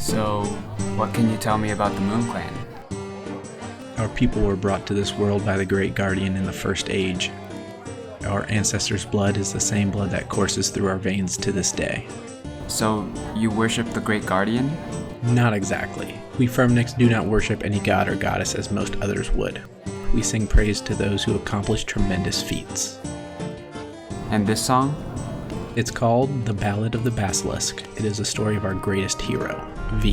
So, what can you tell me about the Moon Clan? Our people were brought to this world by the Great Guardian in the First Age. Our ancestors' blood is the same blood that courses through our veins to this day. So, you worship the Great Guardian? Not exactly. We Firmnicks do not worship any god or goddess as most others would. We sing praise to those who accomplish tremendous feats. And this song? It's called The Ballad of the Basilisk. It is a story of our greatest hero, V.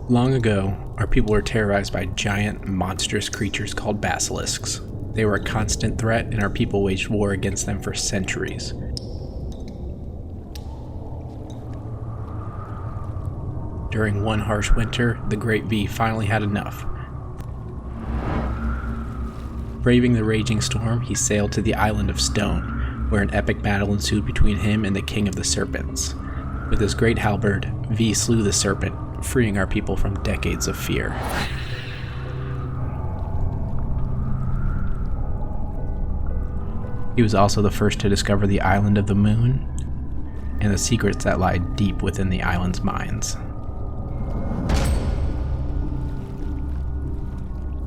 Long ago, our people were terrorized by giant, monstrous creatures called basilisks. They were a constant threat, and our people waged war against them for centuries. During one harsh winter, the Great V finally had enough. Braving the raging storm, he sailed to the Island of Stone, where an epic battle ensued between him and the King of the Serpents. With his great halberd, V slew the serpent, freeing our people from decades of fear. He was also the first to discover the Island of the Moon and the secrets that lie deep within the island's mines.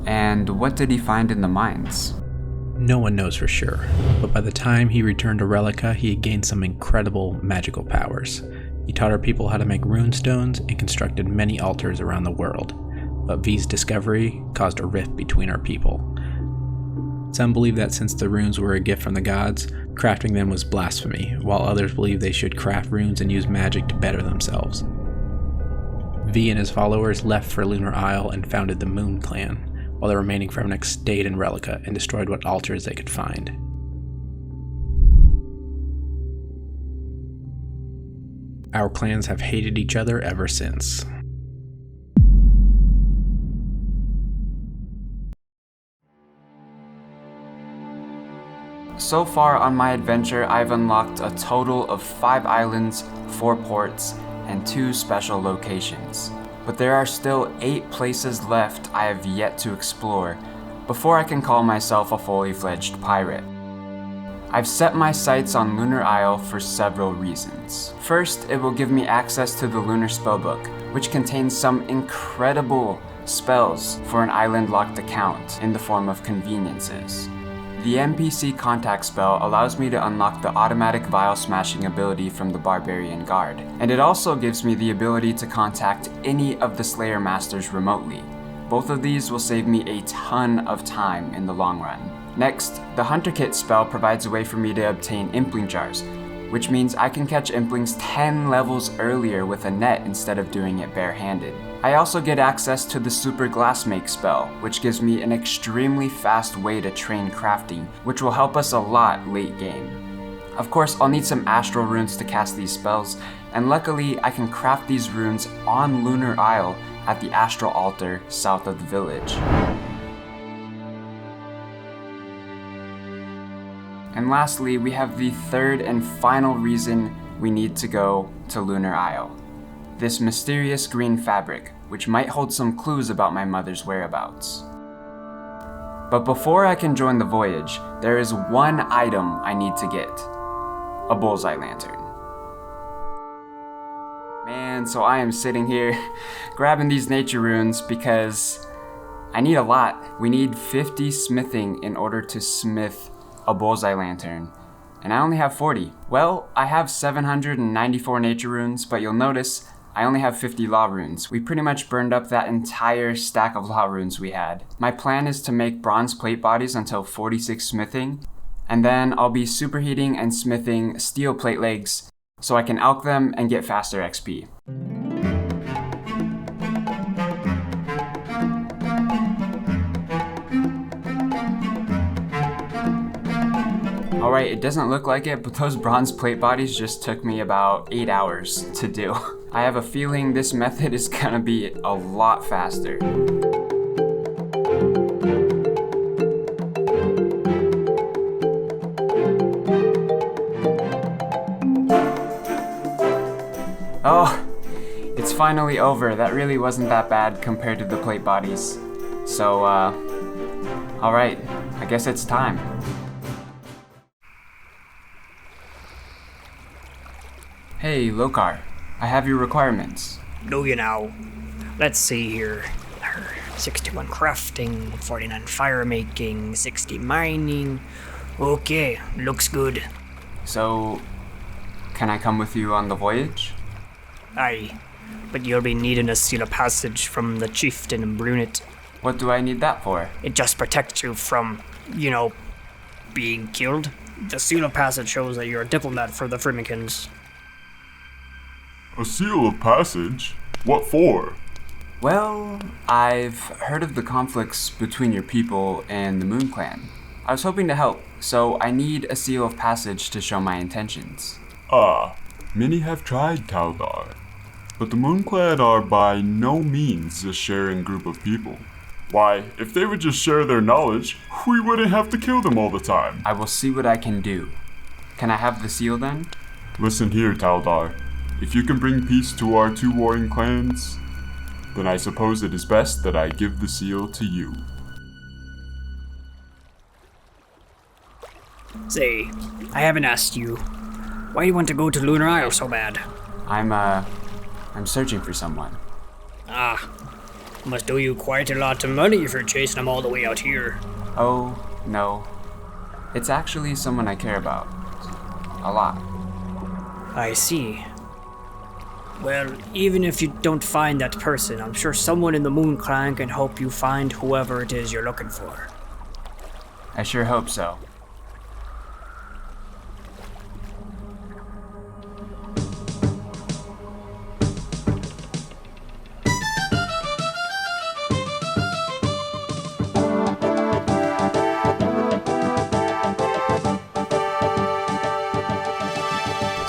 And what did he find in the mines? No one knows for sure, but by the time he returned to Relica, he had gained some incredible magical powers. He taught our people how to make rune stones and constructed many altars around the world, but V's discovery caused a rift between our people. Some believe that since the runes were a gift from the gods, crafting them was blasphemy, while others believe they should craft runes and use magic to better themselves. V and his followers left for Lunar Isle and founded the Moon Clan, while the remaining Firmnicks stayed in Relica and destroyed what altars they could find. Our clans have hated each other ever since. So far on my adventure, I've unlocked a total of 5 islands, 4 ports, and 2 special locations. But there are still 8 places left I have yet to explore before I can call myself a fully fledged pirate. I've set my sights on Lunar Isle for several reasons. First, it will give me access to the Lunar Spellbook, which contains some incredible spells for an island-locked account in the form of conveniences. The NPC contact spell allows me to unlock the automatic vial smashing ability from the Barbarian Guard, and it also gives me the ability to contact any of the Slayer Masters remotely. Both of these will save me a ton of time in the long run. Next, the Hunter Kit spell provides a way for me to obtain Impling Jars, which means I can catch Implings 10 levels earlier with a net instead of doing it barehanded. I also get access to the Super Glass Make spell, which gives me an extremely fast way to train crafting, which will help us a lot late game. Of course, I'll need some astral runes to cast these spells, and luckily I can craft these runes on Lunar Isle at the astral altar south of the village. And lastly, we have the third and final reason we need to go to Lunar Isle. This mysterious green fabric, which might hold some clues about my mother's whereabouts. But before I can join the voyage, there is one item I need to get. A bullseye lantern. Man, so I am sitting here grabbing these nature runes because I need a lot. We need 50 smithing in order to smith a bullseye lantern, and I only have 40. Well, I have 794 nature runes, but you'll notice I only have 50 law runes. We pretty much burned up that entire stack of law runes we had. My plan is to make bronze plate bodies until 46 smithing, and then I'll be superheating and smithing steel plate legs so I can alch them and get faster XP. Alright, it doesn't look like it, but those bronze plate bodies just took me about 8 hours to do. I have a feeling this method is gonna be a lot faster. Oh, it's finally over. That really wasn't that bad compared to the plate bodies. So, alright, I guess it's time. Hey, Lokar. I have your requirements. Do you now? Let's see here. 61 crafting, 49 fire making, 60 mining. Okay, looks good. So, can I come with you on the voyage? Aye, but you'll be needing a seal of passage from the chieftain in Brunette. What do I need that for? It just protects you from, being killed. The seal of passage shows that you're a diplomat for the Freemekins. A seal of passage? What for? Well, I've heard of the conflicts between your people and the Moon Clan. I was hoping to help, so I need a seal of passage to show my intentions. Many have tried, Taldar. But the Moon Clan are by no means a sharing group of people. Why, if they would just share their knowledge, we wouldn't have to kill them all the time. I will see what I can do. Can I have the seal then? Listen here, Taldar. If you can bring peace to our two warring clans, then I suppose it is best that I give the seal to you. Say, I haven't asked you. Why do you want to go to Lunar Isle so bad? I'm searching for someone. Must owe you quite a lot of money if you're chasing them all the way out here. Oh, no. It's actually someone I care about. A lot. I see. Well, even if you don't find that person, I'm sure someone in the Moon Clan can help you find whoever it is you're looking for. I sure hope so.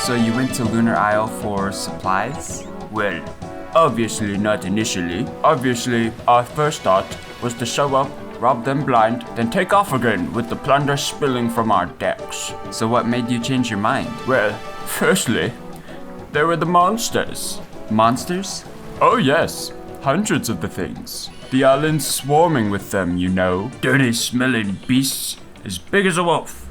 So you went to Lunar Isle for supplies? Well, obviously not initially. Obviously, our first thought was to show up, rob them blind, then take off again with the plunder spilling from our decks. So what made you change your mind? Well, firstly, there were the monsters. Monsters? Oh yes, hundreds of the things. The island swarming with them, you know. Dirty smelling beasts as big as a wolf.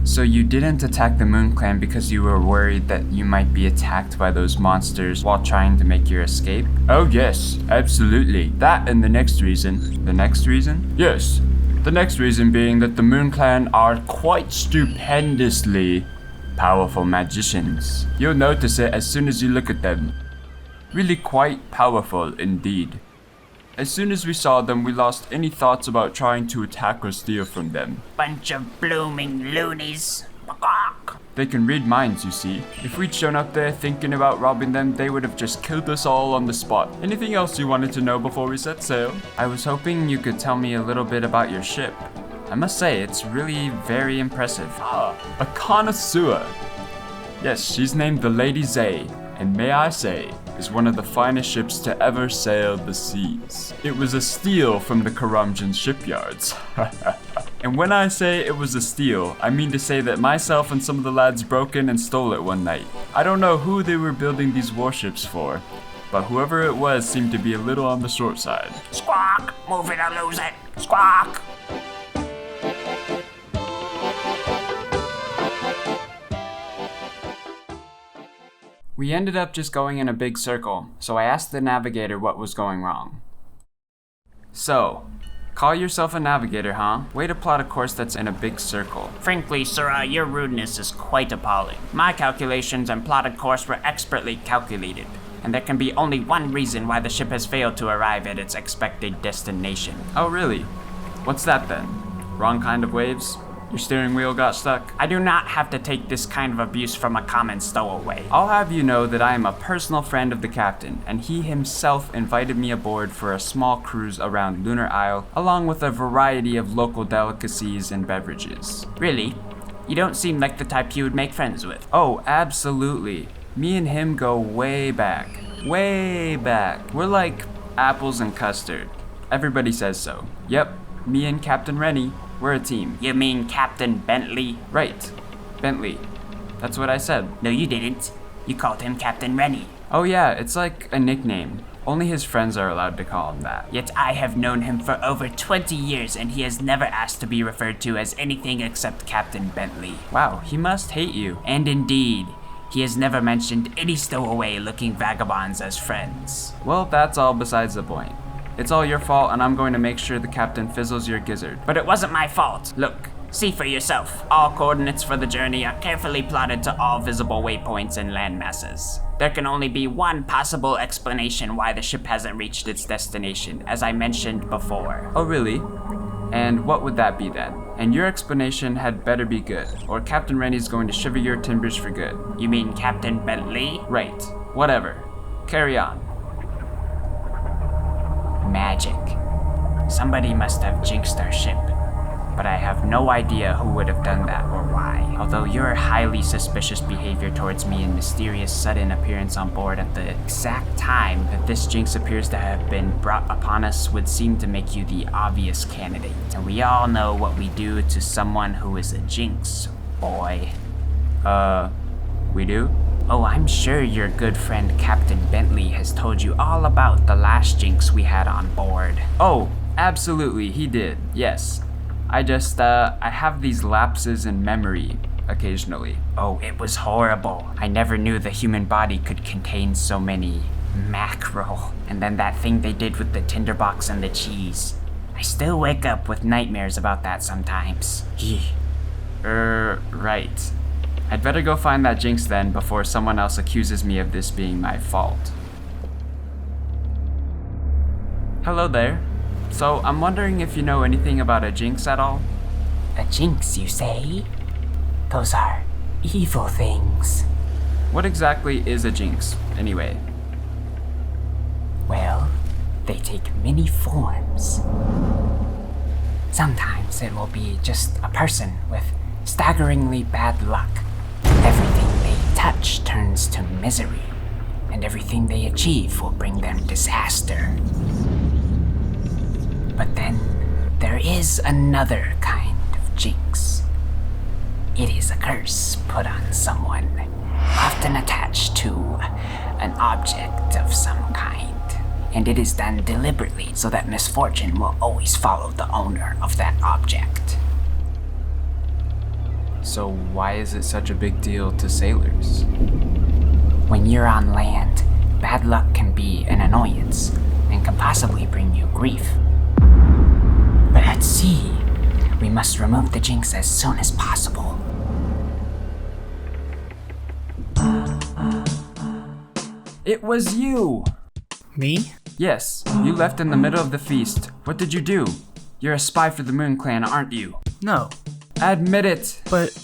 So you didn't attack the Moon Clan because you were worried that you might be attacked by those monsters while trying to make your escape? Oh yes, absolutely. That and the next reason. The next reason? Yes. The next reason being that the Moon Clan are quite stupendously powerful magicians. You'll notice it as soon as you look at them. Really quite powerful indeed. As soon as we saw them, we lost any thoughts about trying to attack or steal from them. Bunch of blooming loonies. They can read minds, you see. If we'd shown up there thinking about robbing them, they would have just killed us all on the spot. Anything else you wanted to know before we set sail? I was hoping you could tell me a little bit about your ship. I must say, it's really very impressive. A connoisseur. Yes, she's named the Lady Zay, and may I say, is one of the finest ships to ever sail the seas. It was a steal from the Karamjan shipyards. And when I say it was a steal, I mean to say that myself and some of the lads broke in and stole it one night. I don't know who they were building these warships for, but whoever it was seemed to be a little on the short side. Squawk! Move it or lose it! Squawk! We ended up just going in a big circle, so I asked the navigator what was going wrong. So, call yourself a navigator, huh? Way to plot a course that's in a big circle. Frankly, sir, your rudeness is quite appalling. My calculations and plotted course were expertly calculated, and there can be only one reason why the ship has failed to arrive at its expected destination. Oh, really? What's that then? Wrong kind of waves? Your steering wheel got stuck? I do not have to take this kind of abuse from a common stowaway. I'll have you know that I am a personal friend of the captain, and he himself invited me aboard for a small cruise around Lunar Isle, along with a variety of local delicacies and beverages. Really? You don't seem like the type you would make friends with. Oh, absolutely. Me and him go way back. Way back. We're like apples and custard. Everybody says so. Yep, me and Captain Rennie. We're a team. You mean Captain Bentley? Right. Bentley. That's what I said. No, you didn't. You called him Captain Rennie. Oh yeah, it's like a nickname. Only his friends are allowed to call him that. Yet I have known him for over 20 years and he has never asked to be referred to as anything except Captain Bentley. Wow, he must hate you. And indeed, he has never mentioned any stowaway-looking vagabonds as friends. Well, that's all besides the point. It's all your fault, and I'm going to make sure the captain fizzles your gizzard. But it wasn't my fault. Look, see for yourself. All coordinates for the journey are carefully plotted to all visible waypoints and landmasses. There can only be one possible explanation why the ship hasn't reached its destination, as I mentioned before. Oh, really? And what would that be then? And your explanation had better be good, or Captain Rennie's going to shiver your timbers for good. You mean Captain Bentley? Right. Whatever. Carry on. Magic. Somebody must have jinxed our ship, but I have no idea who would have done that or why. Although your highly suspicious behavior towards me and mysterious sudden appearance on board at the exact time that this jinx appears to have been brought upon us would seem to make you the obvious candidate. And we all know what we do to someone who is a jinx, boy. We do? Oh, I'm sure your good friend Captain Bentley has told you all about the last jinx we had on board. Oh, absolutely, he did, yes. I have these lapses in memory, occasionally. Oh, it was horrible. I never knew the human body could contain so many mackerel. And then that thing they did with the tinderbox and the cheese. I still wake up with nightmares about that sometimes. Right. I'd better go find that jinx then before someone else accuses me of this being my fault. Hello there. So, I'm wondering if you know anything about a jinx at all? A jinx, you say? Those are evil things. What exactly is a jinx, anyway? Well, they take many forms. Sometimes it will be just a person with staggeringly bad luck. Everything they touch turns to misery, and everything they achieve will bring them disaster. But then, there is another kind of jinx. It is a curse put on someone, often attached to an object of some kind. And it is done deliberately so that misfortune will always follow the owner of that object. So why is it such a big deal to sailors? When you're on land, bad luck can be an annoyance and can possibly bring you grief. But at sea, we must remove the jinx as soon as possible. It was you! Me? Yes, you left in the middle of the feast. What did you do? You're a spy for the Moon Clan, aren't you? No. Admit it! But...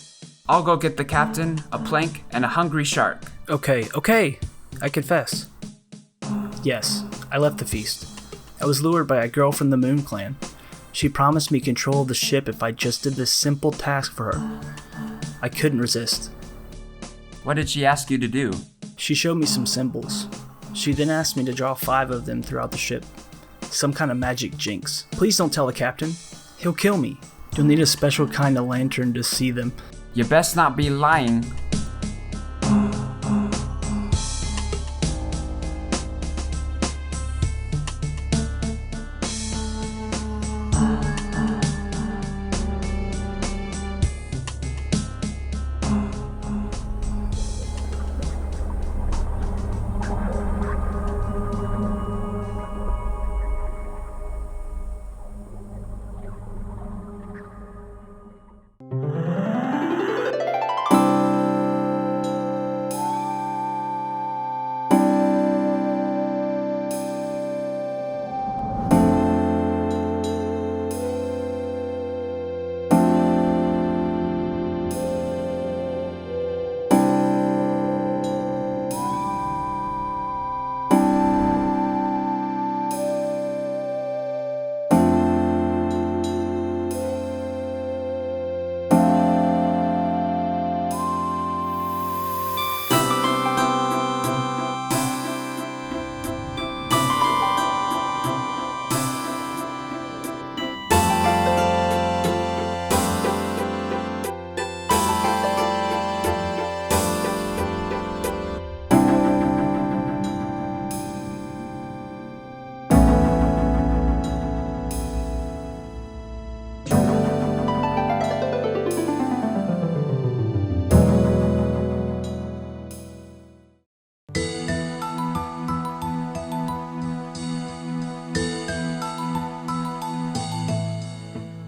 I'll go get the captain, a plank, and a hungry shark. Okay. I confess. Yes, I left the feast. I was lured by a girl from the Moon Clan. She promised me control of the ship if I just did this simple task for her. I couldn't resist. What did she ask you to do? She showed me some symbols. She then asked me to draw 5 of them throughout the ship. Some kind of magic jinx. Please don't tell the captain. He'll kill me. You'll need a special kind of lantern to see them. You best not be lying.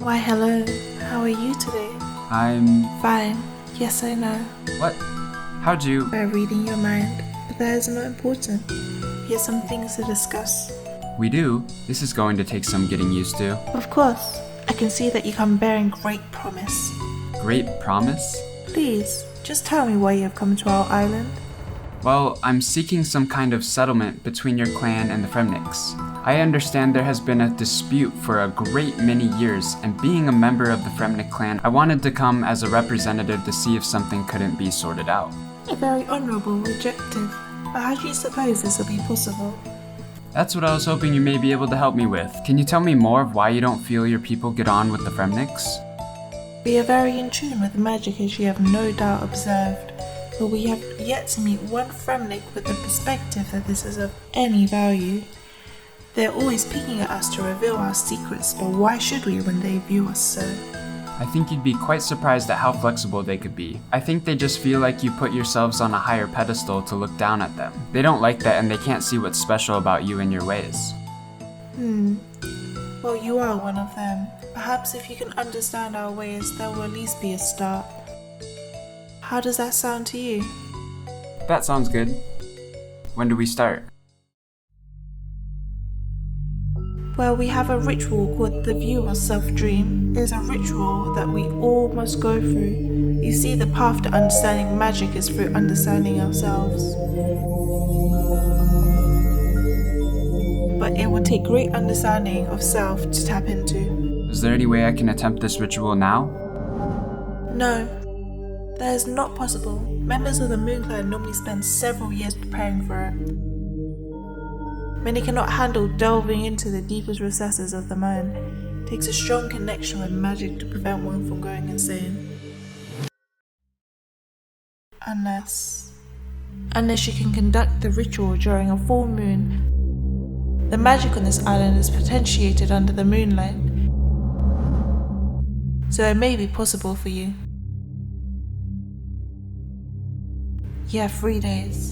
Why hello, how are you today? I'm... Fine, yes I know. What? How'd you... By reading your mind, but that is not important. We have some things to discuss. We do? This is going to take some getting used to. Of course, I can see that you come bearing great promise. Great promise? Please, just tell me why you have come to our island. Well, I'm seeking some kind of settlement between your clan and the Fremniks. I understand there has been a dispute for a great many years, and being a member of the Fremnik clan, I wanted to come as a representative to see if something couldn't be sorted out. A very honourable objective, but how do you suppose this will be possible? That's what I was hoping you may be able to help me with. Can you tell me more of why you don't feel your people get on with the Fremniks? We are very in tune with magic, as you have no doubt observed, but we have yet to meet one Fremnik with the perspective that this is of any value. They're always peeking at us to reveal our secrets, but why should we when they view us so? I think you'd be quite surprised at how flexible they could be. I think they just feel like you put yourselves on a higher pedestal to look down at them. They don't like that, and they can't see what's special about you and your ways. Well, you are one of them. Perhaps if you can understand our ways, there will at least be a start. How does that sound to you? That sounds good. When do we start? Well, we have a ritual called the View-Yourself Dream. It is a ritual that we all must go through. You see, the path to understanding magic is through understanding ourselves. But it will take great understanding of self to tap into. Is there any way I can attempt this ritual now? No, that is not possible. Members of the Moon Clan normally spend several years preparing for it. Many cannot handle delving into the deepest recesses of the mind. It takes a strong connection with magic to prevent one from going insane. Unless you can conduct the ritual during a full moon. The magic on this island is potentiated under the moonlight, so it may be possible for you. You have 3 days.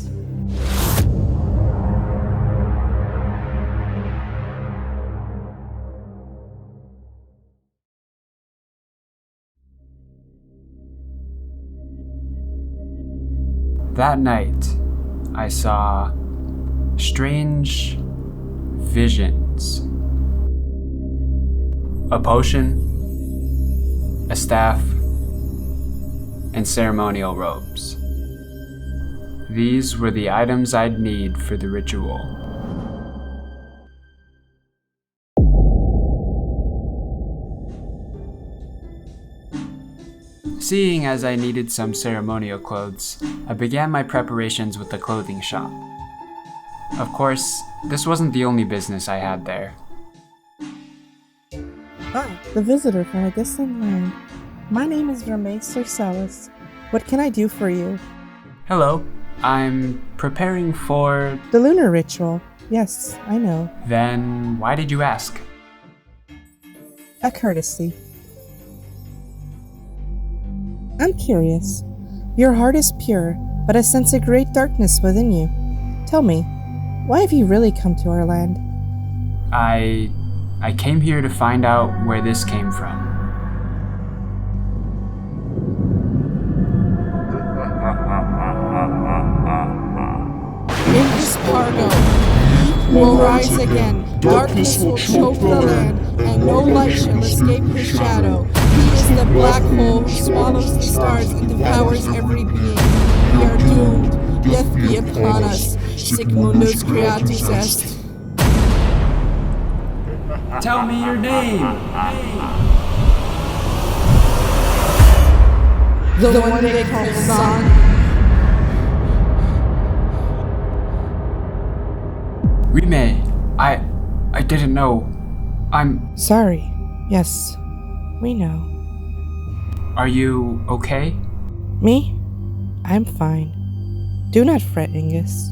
That night, I saw strange visions. A potion, a staff, and ceremonial robes. These were the items I'd need for the ritual. Seeing as I needed some ceremonial clothes, I began my preparations with the clothing shop. Of course, this wasn't the only business I had there. Hi, the visitor from a distant land. My name is Rimae Sirsalis. What can I do for you? Hello, I'm preparing for... The lunar ritual. Yes, I know. Then why did you ask? A courtesy. I'm curious. Your heart is pure, but I sense a great darkness within you. Tell me, why have you really come to our land? I came here to find out where this came from. In this cargo, heat will rise again, darkness will choke the land, and no light shall escape his shadow. He is the black hole who swallows the stars and devours every being. We are doomed. Death be upon us. Sic mundus creatus est. Tell me your name! The one they call Zon. Rimae, I didn't know. I'm... Sorry. Yes, we know. Are you okay? Me? I'm fine. Do not fret, Ingus.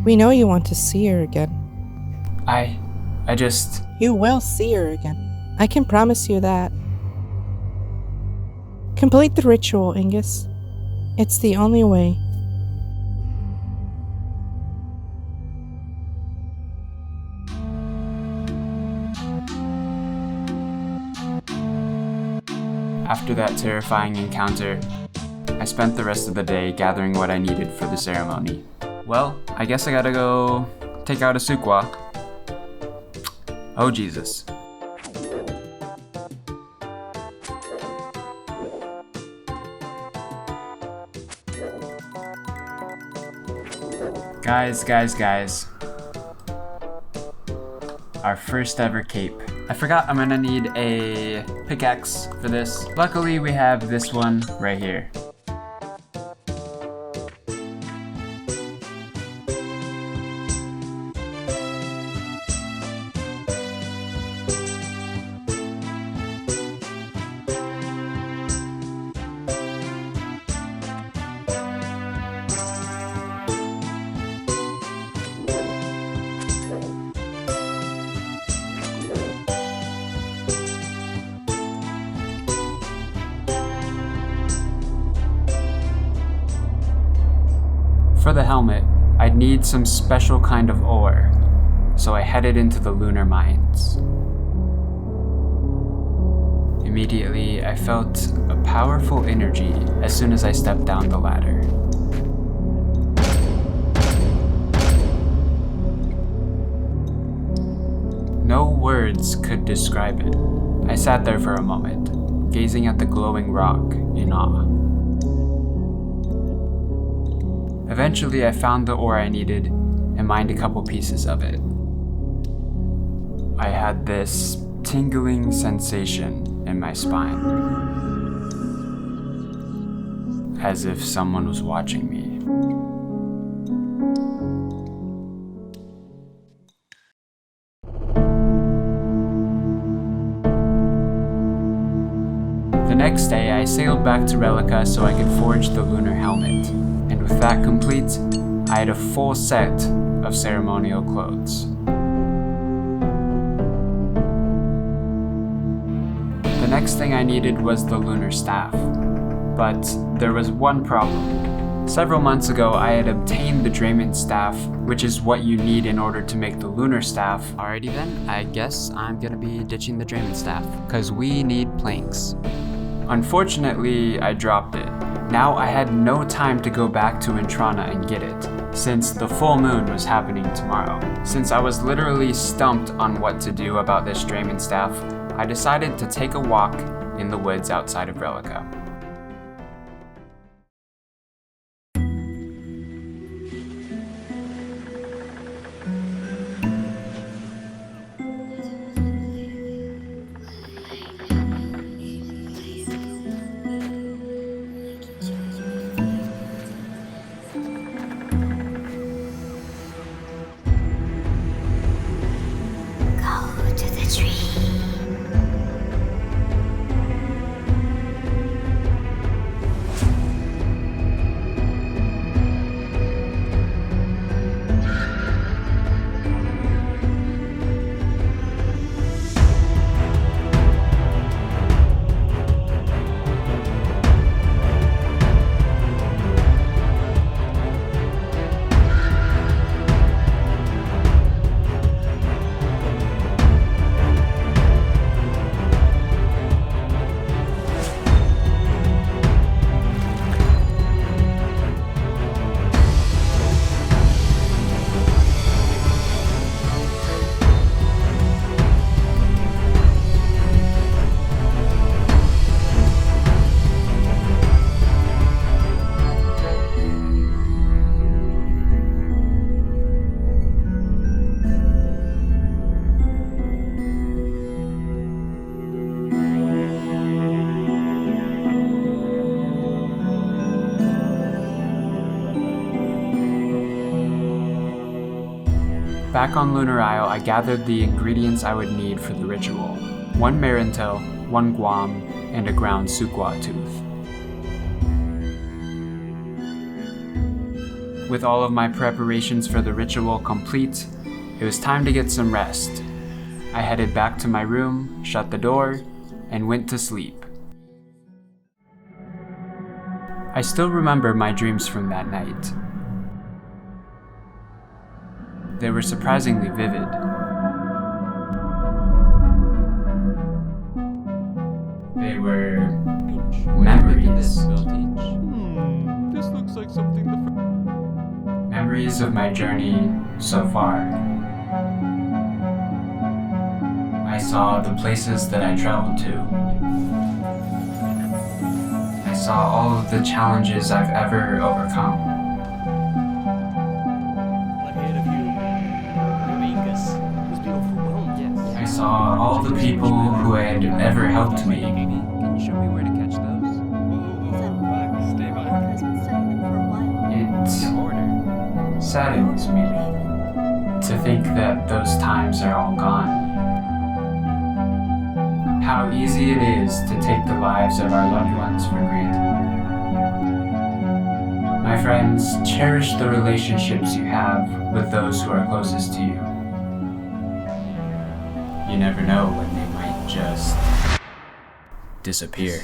We know you want to see her again. I just... You will see her again. I can promise you that. Complete the ritual, Ingus. It's the only way. After that terrifying encounter, I spent the rest of the day gathering what I needed for the ceremony. Well, I guess I gotta go take out a Sukwa. Oh Jesus. Guys. Our first ever cape. I forgot I'm gonna need a pickaxe for this. Luckily we have this one right here. For the helmet, I'd need some special kind of ore, so I headed into the lunar mines. Immediately, I felt a powerful energy as soon as I stepped down the ladder. No words could describe it. I sat there for a moment, gazing at the glowing rock in awe. Eventually, I found the ore I needed and mined a couple pieces of it. I had this tingling sensation in my spine, as if someone was watching me. The next day, I sailed back to Relica so I could forge the lunar helmet. And with that complete, I had a full set of ceremonial clothes. The next thing I needed was the lunar staff, but there was one problem. Several months ago, I had obtained the Draymond staff, which is what you need in order to make the lunar staff. Alrighty then, I guess I'm gonna be ditching the Draymond staff, cause we need planks. Unfortunately, I dropped it. Now I had no time to go back to Intrana and get it, since the full moon was happening tomorrow. Since I was literally stumped on what to do about this Draymond staff, I decided to take a walk in the woods outside of Relica. Back on Lunar Isle, I gathered the ingredients I would need for the ritual. 1 Marintel, 1 Guam, and a ground Sukwa tooth. With all of my preparations for the ritual complete, it was time to get some rest. I headed back to my room, shut the door, and went to sleep. I still remember my dreams from that night. They were surprisingly vivid. They were memories of my journey so far. I saw the places that I traveled to. I saw all of the challenges I've ever overcome. I saw all the people who had ever helped me. Can you show me where to catch those? It saddens me to think that those times are all gone. How easy it is to take the lives of our loved ones for granted. My friends, cherish the relationships you have with those who are closest to you. You never know when they might just disappear.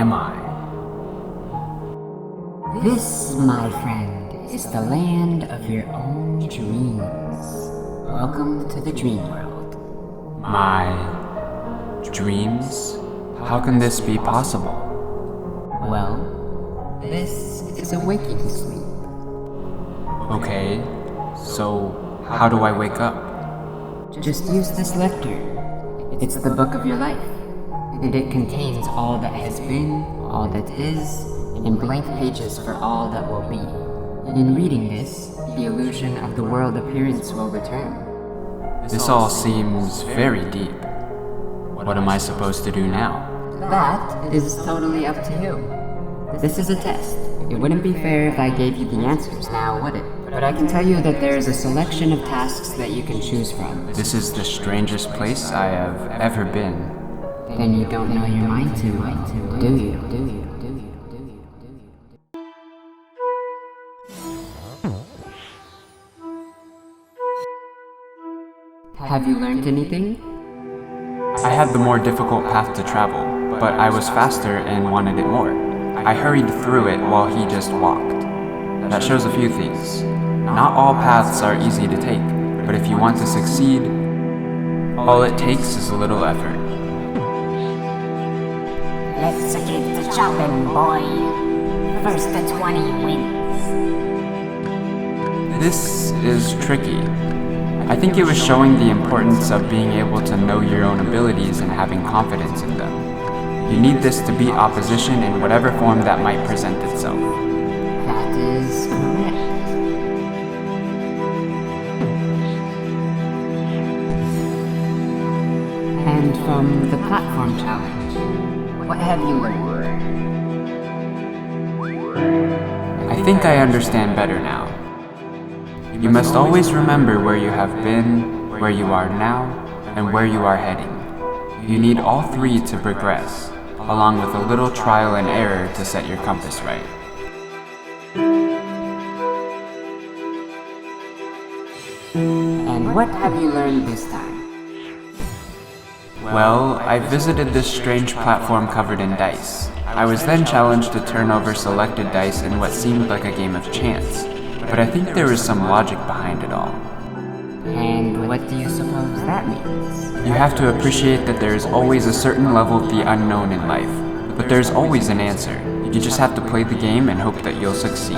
Am I? This, my friend, is the land of your own dreams. Welcome to the dream world. My dreams? How can this be possible? Well, this is a waking sleep. Okay, so how do I wake up? Just use this lector. It's the book of your life, and it contains all that has been, all that is, and blank pages for all that will be. In reading this, the illusion of the world appearance will return. This all seems very deep. What am I supposed to do now? That is totally up to you. This is a test. It wouldn't be fair if I gave you the answers now, would it? But I can tell you that there is a selection of tasks that you can choose from. This is the strangest place I have ever been. Then you don't know your mind too well, do you? Have you learned anything? I had the more difficult path to travel, but I was faster and wanted it more. I hurried through it while he just walked. That shows a few things. Not all paths are easy to take, but if you want to succeed, all it takes is a little effort. Let's get to shopping, boy. First to 20 wins. This is tricky. I think it was showing the importance of being able to know your own abilities and having confidence in them. You need this to beat opposition in whatever form that might present itself. That is correct. And from the platform challenge, what have you learned? I think I understand better now. You must always remember where you have been, where you are now, and where you are heading. You need all three to progress, along with a little trial and error to set your compass right. And what have you learned this time? Well, I visited this strange platform covered in dice. I was then challenged to turn over selected dice in what seemed like a game of chance, but I think there was some logic behind it all. And what do you suppose that means? You have to appreciate that there is always a certain level of the unknown in life, but there's always an answer. You just have to play the game and hope that you'll succeed.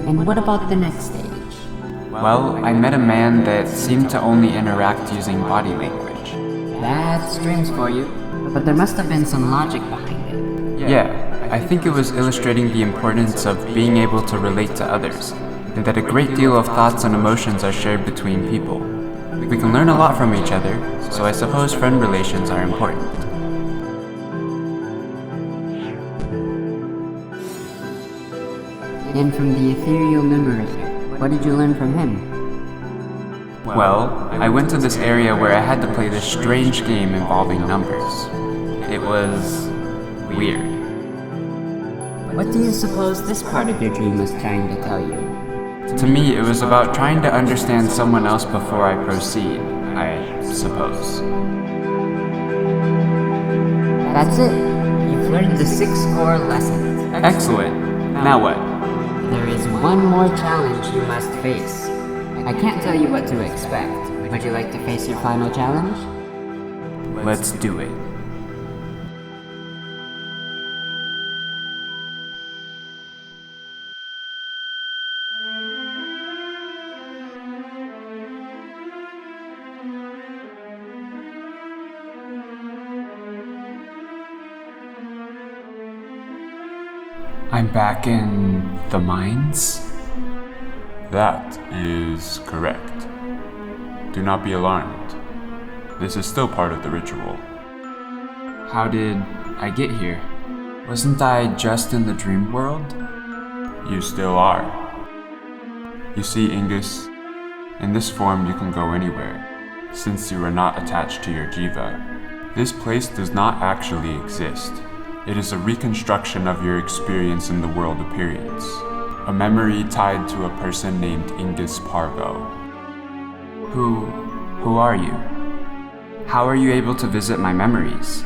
And what about the next stage? Well, I met a man that seemed to only interact using body language. That's strange for you, but there must have been some logic behind it. Yeah, I think it was illustrating the importance of being able to relate to others, and that a great deal of thoughts and emotions are shared between people. We can learn a lot from each other, so I suppose friend relations are important. And from the ethereal memorator, what did you learn from him? Well, I went to this area where I had to play this strange game involving numbers. It was weird. What do you suppose this part of your dream was trying to tell you? To me, it was about trying to understand someone else before I proceed, I suppose. That's it. You've learned the 6 core lessons. Excellent. Now what? There is one more challenge you must face. I can't tell you what to expect. Would you like to face your final challenge? Let's do it. I'm back in the mines? That is correct. Do not be alarmed. This is still part of the ritual. How did I get here? Wasn't I just in the dream world? You still are. You see, Ingus, in this form you can go anywhere, since you are not attached to your jiva. This place does not actually exist. It is a reconstruction of your experience in the world appearance. A memory tied to a person named Ingus Pargo. Who are you? How are you able to visit my memories?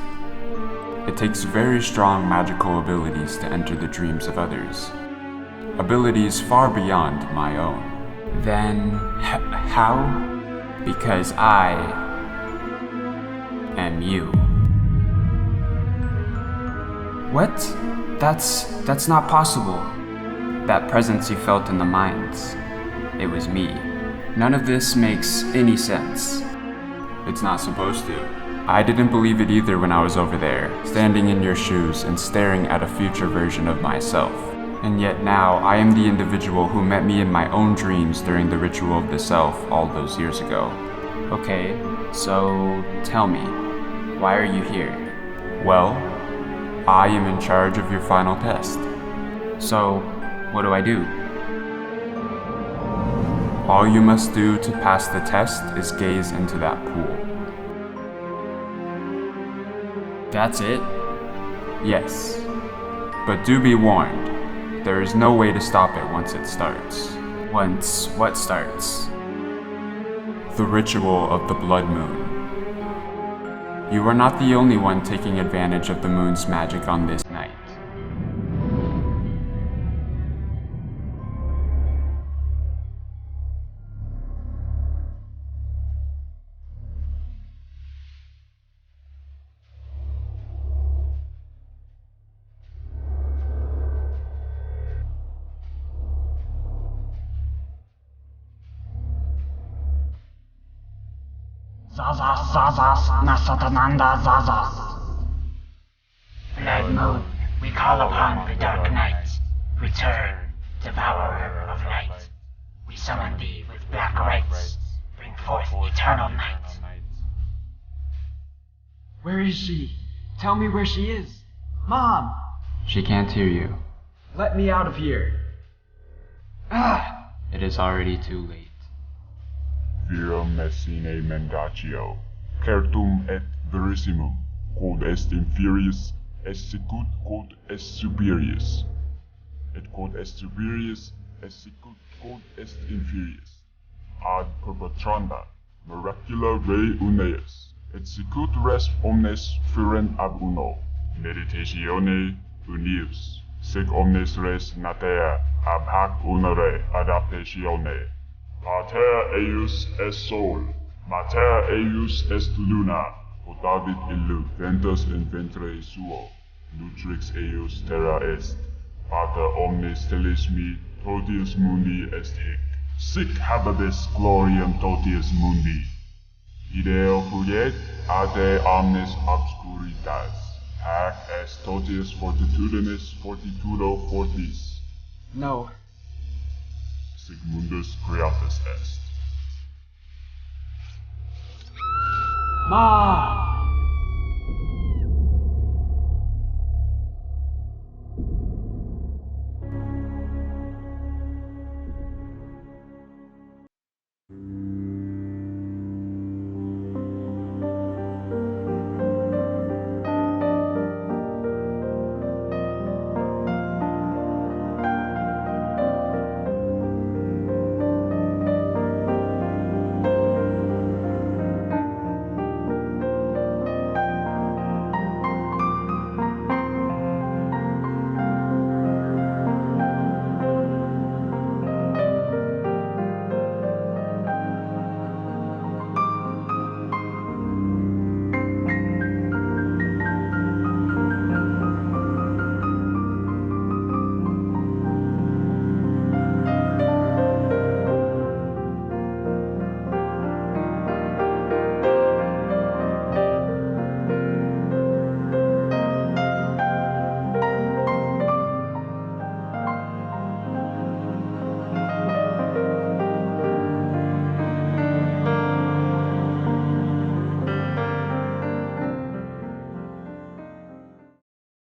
It takes very strong magical abilities to enter the dreams of others. Abilities far beyond my own. Then, how? Because I am you. What? That's not possible. That presence you felt in the mines, it was me. None of this makes any sense. It's not supposed to. I didn't believe it either when I was over there, standing in your shoes and staring at a future version of myself. And yet now, I am the individual who met me in my own dreams during the ritual of the self all those years ago. Okay, so tell me, why are you here? Well, I am in charge of your final test. So, what do I do? All you must do to pass the test is gaze into that pool. That's it? Yes. But do be warned, there is no way to stop it once it starts. Once what starts? The ritual of the blood moon. You are not the only one taking advantage of the moon's magic on this night. Zazas, Zazas, Nasatananda Zazas. Blood moon, we call upon the dark night. Return, devourer of light. We summon thee with black rites. Bring forth eternal night. Where is she? Tell me where she is. Mom! She can't hear you. Let me out of here. Ah! It is already too late. Vira messine mendatio, certum et verissimum, quod est inferius, est sicut quod est superius, et quod est superius, est sicut quod est inferius, ad perpetranda, miracula rei uneus, et sicut res omnes fuerent ab uno, meditatione unius, sic omnes res natea ab hac unere adaptatione, Pater eius est sol, mater eius est luna, potavit illud ventus in ventre suo, nutrix eius terra est, pater omnes telesmi totius mundi est hic, sic habebis gloriam totius mundi. Ideo fuget ate omnes obscuritas, hac est totius fortitudinis fortitudo fortis. No. Sigmundus creatus est. Ma!